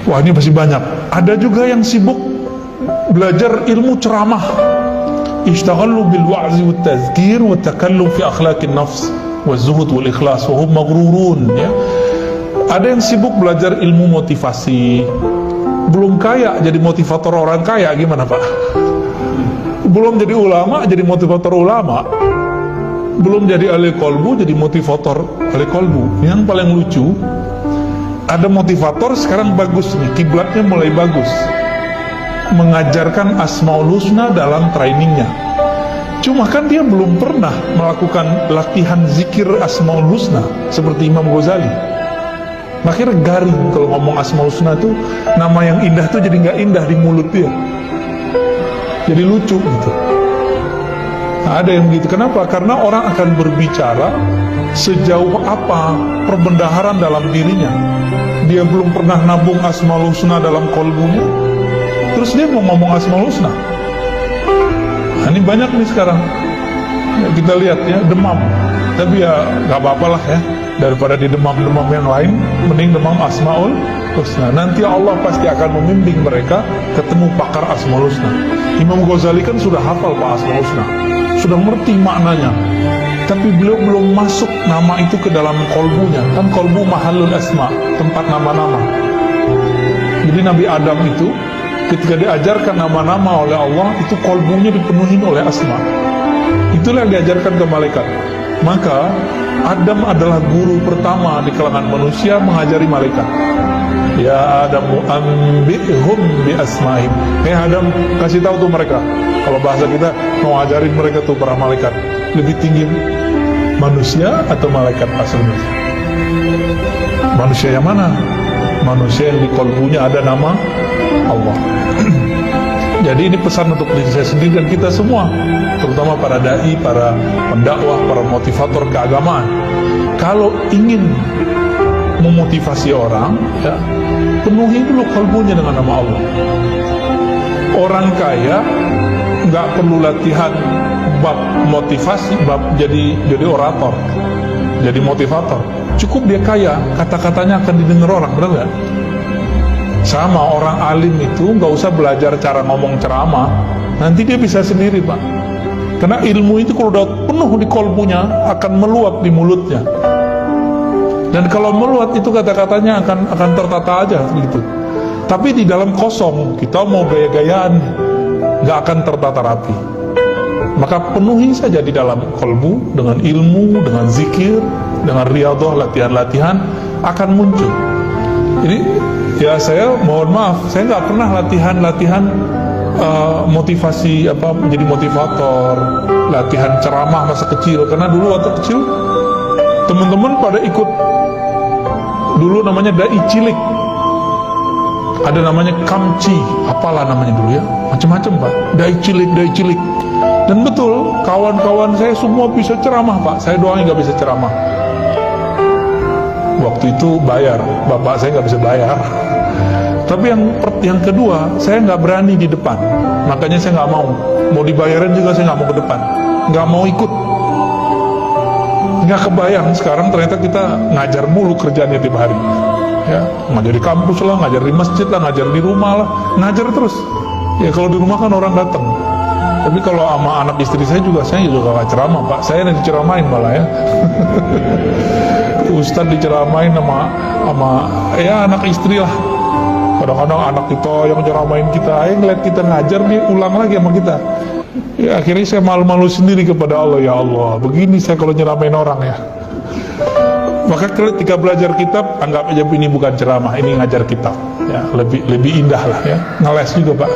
Wah, ini masih banyak. Ada juga yang sibuk belajar ilmu ceramah. Ishtaghallu bil wa'zi wat tazkir wa takallum fi akhlaqin nafs wa zuhud wal ikhlas wa hum maghrurun, ya. Ada yang sibuk belajar ilmu motivasi. Belum kaya jadi motivator orang kaya, gimana Pak? Belum jadi ulama jadi motivator ulama. Belum jadi ahli kolbu jadi motivator ahli kolbu. Yang paling lucu, ada motivator sekarang bagus nih, kiblatnya mulai bagus, mengajarkan Asmaul Husna dalam trainingnya. Cuma kan dia belum pernah melakukan latihan zikir Asmaul Husna seperti Imam Ghazali. Makanya garing kalau ngomong Asmaul Husna tuh, nama yang indah tuh jadi nggak indah di mulut dia, jadi lucu gitu. Nah, ada yang begitu. Kenapa? Karena orang akan berbicara sejauh apa perbendaharaan dalam dirinya. Dia belum pernah nabung Asmaul Husna dalam kolbunya, terus dia mau ngomong Asmaul Husna. Nah, ini banyak nih sekarang ya, kita lihat ya, demam. Tapi ya gak apa-apa lah ya, daripada di demam-demam yang lain, mending demam Asmaul Husna. Nanti Allah pasti akan membimbing mereka ketemu pakar Asmaul Husna. Imam Ghazali kan sudah hafal Pak Asmaul Husna, sudah ngerti maknanya, tapi beliau belum masuk nama itu ke dalam kolbunya. Kan kolbu mahallul asma, tempat nama-nama. Jadi Nabi Adam itu ketika diajarkan nama-nama oleh Allah, itu kolbunya dipenuhi oleh asma. Itulah yang diajarkan ke malaikat. Maka Adam adalah guru pertama di kalangan manusia mengajari malaikat. Ya Adamu ambihum bi asma'im. Adam, kasih tahu tuh mereka. Kalau bahasa kita mau ajarin mereka tuh para malaikat, lebih tinggi manusia atau malaikat aslinya? Manusia yang mana? Manusia yang di kolbunya ada nama Allah. Jadi ini pesan untuk diri saya sendiri dan kita semua, terutama para dai, para pendakwah, para motivator keagamaan. Kalau ingin memotivasi orang, ya, penuhi dulu kolbunya dengan nama Allah. Orang kaya nggak perlu latihan bab motivasi, bab jadi orator, jadi motivator. Cukup dia kaya, kata-katanya akan didengar orang, benar nggak? Sama orang alim itu nggak usah belajar cara ngomong ceramah, nanti dia bisa sendiri Pak. Karena ilmu itu kalau udah penuh di kolbunya akan meluap di mulutnya. Dan kalau meluap itu kata-katanya akan tertata aja gitu. Tapi di dalam kosong, kita mau gaya-gayaan, nggak akan tertata rapi. Maka penuhi saja di dalam kolbu dengan ilmu, dengan zikir, dengan riyadhah, latihan-latihan akan muncul. Jadi ya saya mohon maaf, saya nggak pernah latihan motivasi menjadi motivator, latihan ceramah masa kecil. Karena dulu waktu kecil teman-teman pada ikut, dulu namanya dai cilik, ada namanya kamci, apalah namanya dulu ya, macam-macam Pak, dai cilik. Dan betul, kawan-kawan saya semua bisa ceramah Pak, saya doang nggak bisa ceramah. Waktu itu bayar, bapak saya nggak bisa bayar. Tapi yang kedua, saya nggak berani di depan, makanya saya nggak mau dibayarin juga, saya nggak mau ke depan, nggak mau ikut. Nggak kebayang sekarang ternyata kita ngajar mulu kerjaannya tiap hari, ya, ngajar di kampus lah, ngajar di masjid lah, ngajar di rumah lah, ngajar terus. Ya kalau di rumah kan orang datang, tapi kalau sama anak istri saya juga nggak ceramah Pak, saya yang diceramain malah ya. Ustadz diceramain sama ya anak istri lah. Kadang-kadang anak kita yang ceramain kita, ngeliat kita ngajar, dia ulang lagi sama kita. Ya akhirnya saya malu-malu sendiri kepada Allah, ya Allah, begini saya kalau nyeramain orang ya. Maka ketika belajar kitab, anggap aja ini bukan ceramah, ini ngajar kitab. Ya lebih indah lah ya, ngeles juga Pak.